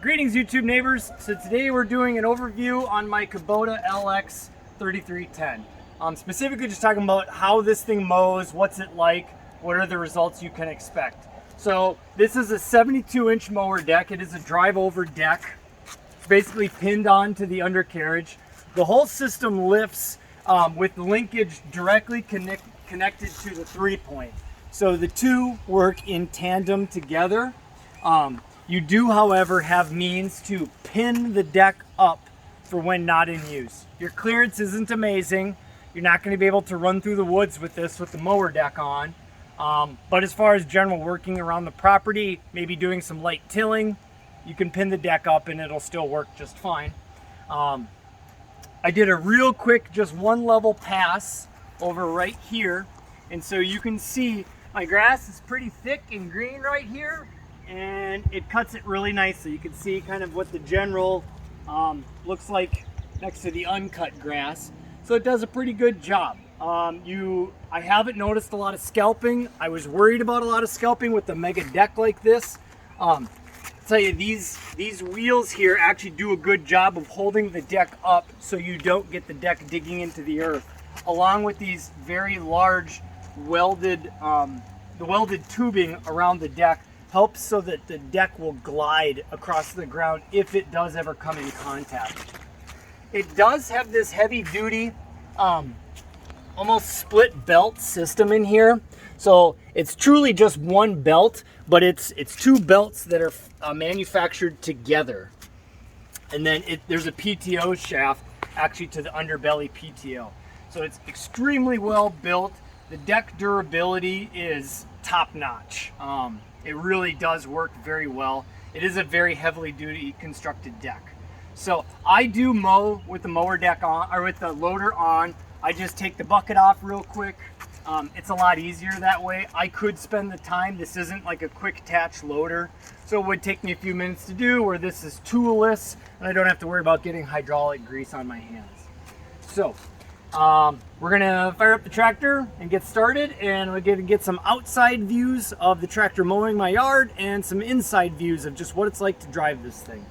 Greetings YouTube neighbors. So today we're doing an overview on my Kubota LX3310. Specifically just talking about how this thing mows, what's it like, what are the results you can expect. So this is a 72-inch mower deck. It is a drive-over deck. It's basically pinned onto the undercarriage. The whole system lifts with the linkage directly connected to the 3-point. So the two work in tandem together. You do, however, have means to pin the deck up for when not in use. Your clearance isn't amazing. You're not going to be able to run through the woods with this with the mower deck on. But as far as general working around the property, maybe doing some light tilling, you can pin the deck up and it'll still work just fine. I did a real quick, just one level pass over right here. And so you can see my grass is pretty thick and green right here. And it cuts it really nicely. You can see kind of what the general looks like next to the uncut grass. So it does a pretty good job. I haven't noticed a lot of scalping. I was worried about a lot of scalping with the mega deck like this. I'll tell you, these wheels here actually do a good job of holding the deck up so you don't get the deck digging into the earth. Along with these very large welded, the welded tubing around the deck helps so that the deck will glide across the ground if it does ever come in contact. It does have this heavy duty, almost split belt system in here. So it's truly just one belt, but it's two belts that are manufactured together. And then there's a PTO shaft actually to the underbelly PTO. So it's extremely well built. The deck durability is top notch. It really does work very well. It is a very heavily duty constructed deck. So I do mow with the mower deck on, or with the loader on. I just take the bucket off real quick. It's a lot easier that way. I could spend the time. This isn't like a quick attach loader, so it would take me a few minutes to do, where this is toolless and I don't have to worry about getting hydraulic grease on my hands. So we're gonna fire up the tractor and get started, and we're gonna get some outside views of the tractor mowing my yard and some inside views of just what it's like to drive this thing.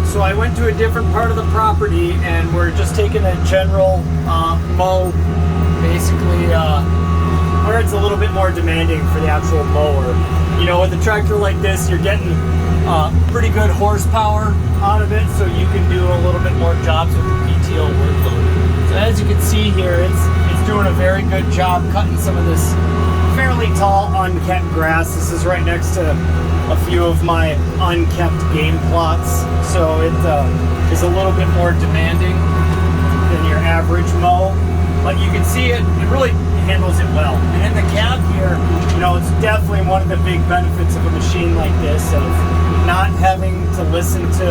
So I went to a different part of the property, and we're just taking a general mow, basically where it's a little bit more demanding for the actual mower. You know, with a tractor like this, you're getting pretty good horsepower out of it, so you can do a little bit more jobs with the PTO workload. So as you can see here, it's doing a very very good job cutting some of this fairly tall unkept grass. This is right next to a few of my unkept game plots, so it is a little bit more demanding than your average mow, but you can see it really handles it well. And in the cab here, you know, it's definitely one of the big benefits of a machine like this, of not having to listen to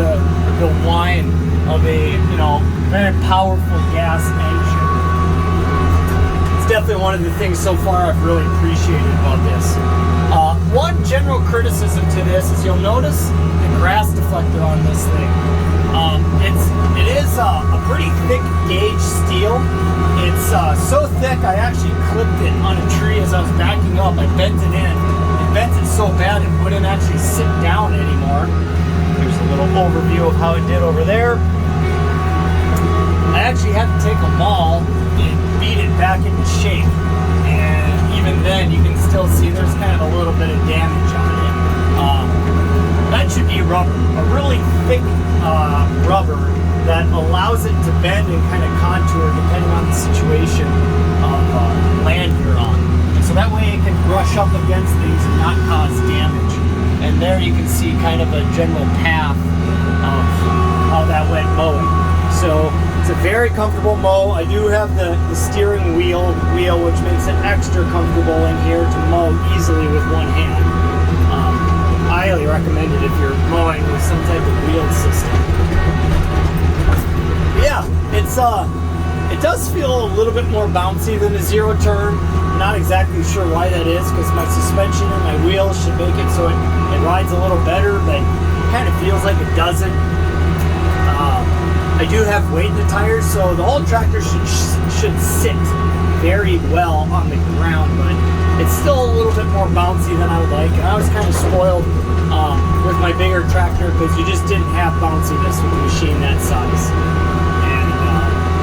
the whine of a, you know, very powerful gas engine. It's definitely one of the things so far I've really appreciated about this. One general criticism to this is you'll notice the grass deflector on this thing. It is a pretty thick gauge steel. It's so thick I actually clipped it on a tree as I was backing up. I bent it in. It bent it so bad it wouldn't actually sit down anymore. Here's a little overview of how it did over there. I actually had to take a maul and beat it back into shape. And even then you can still see there's kind of a little bit of damage on it. That should be rubber, a really thick rubber that allows it to bend and kind of contour depending on the situation of land you're on. And so that way it can brush up against things and not cause damage. And there you can see kind of a general path of how that went mowing. So it's a very comfortable mow. I do have the steering wheel, which makes it extra comfortable in here to mow easily with one hand. I highly recommend it if you're mowing with some type of wheeled system. But yeah, it does feel a little bit more bouncy than a zero turn. I'm not exactly sure why that is, because my suspension and my wheels should make it so it rides a little better, but it kind of feels like it doesn't. I do have weight in the tires, so the whole tractor should sit very well on the ground, but it's still a little bit more bouncy than I would like. And I was kind of spoiled with my bigger tractor because you just didn't have bounciness with a machine that size. And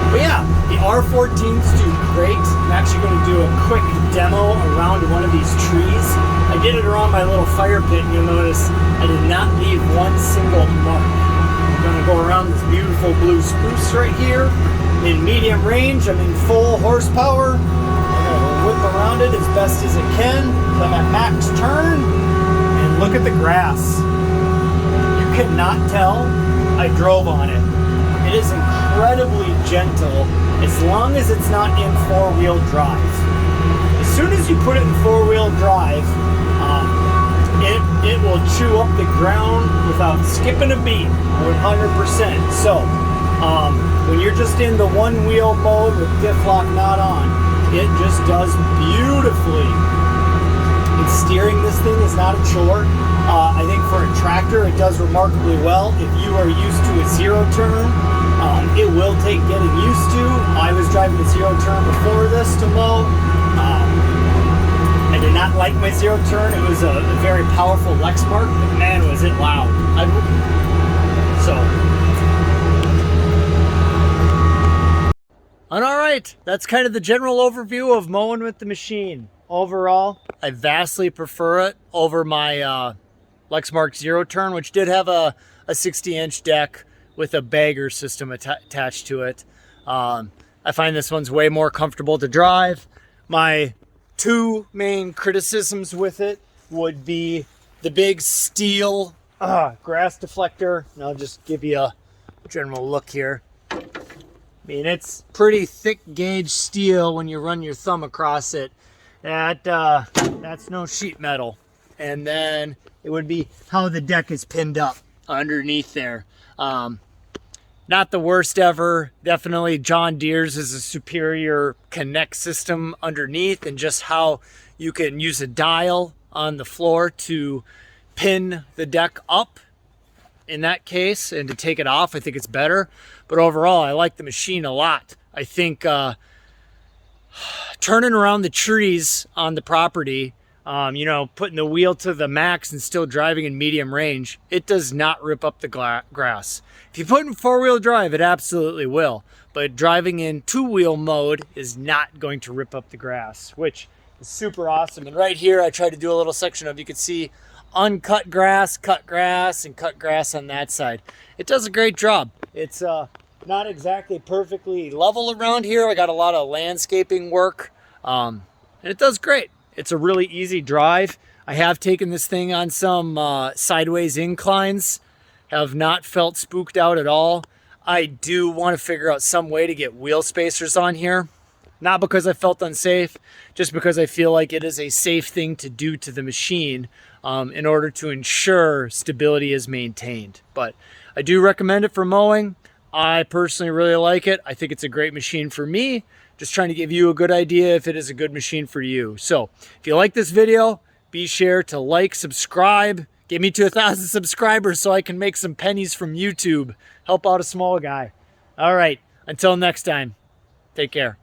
but yeah, the R14s do great. I'm actually going to do a quick demo around one of these trees. I did it around my little fire pit, and you'll notice I did not leave one single mark. I'm going to go around this beautiful blue spruce right here in medium range. I'm in full horsepower. I'm going to whip around it as best as it can. I'm at max turn, and look at the grass. You cannot tell I drove on it. It is incredibly gentle as long as it's not in four-wheel drive. As soon as you put it in four-wheel drive, it will chew up the ground without skipping a beat, 100%. So when you're just in the one-wheel mode with diff lock not on, it just does beautifully. And steering this thing is not a chore. I think for a tractor it does remarkably well. If you are used to a zero turn, it will take getting used to. I was driving a zero turn before this to mow. I did not like my zero turn. It was a very powerful Lexmark, but man, was it loud. And all right, that's kind of the general overview of mowing with the machine. Overall, I vastly prefer it over my Lexmark zero turn, which did have a 60-inch deck with a bagger system attached to it. I find this one's way more comfortable to drive. My two main criticisms with it would be the big steel grass deflector. And I'll just give you a general look here. I mean, it's pretty thick gauge steel when you run your thumb across it. That's no sheet metal. And then it would be how the deck is pinned up underneath there. Not the worst ever. Definitely John Deere's is a superior connect system underneath, and just how you can use a dial on the floor to pin the deck up in that case, and to take it off, I think it's better. But overall, I like the machine a lot. I think turning around the trees on the property, you know, putting the wheel to the max and still driving in medium range, it does not rip up the grass. If you put it in four-wheel drive, it absolutely will. But driving in two-wheel mode is not going to rip up the grass, which is super awesome. And right here, I tried to do a little section of, you could see uncut grass, cut grass, and cut grass on that side. It does a great job. It's not exactly perfectly level around here. I got a lot of landscaping work And it does great. It's a really easy drive. I have taken this thing on some sideways inclines, have not felt spooked out at all. I do want to figure out some way to get wheel spacers on here. Not because I felt unsafe, just because I feel like it is a safe thing to do to the machine in order to ensure stability is maintained. But I do recommend it for mowing. I personally really like it. I think it's a great machine for me. Just trying to give you a good idea if it is a good machine for you. So if you like this video, be sure to like, subscribe, get me to 1,000 subscribers so I can make some pennies from YouTube. Help out a small guy. All right, until next time, take care.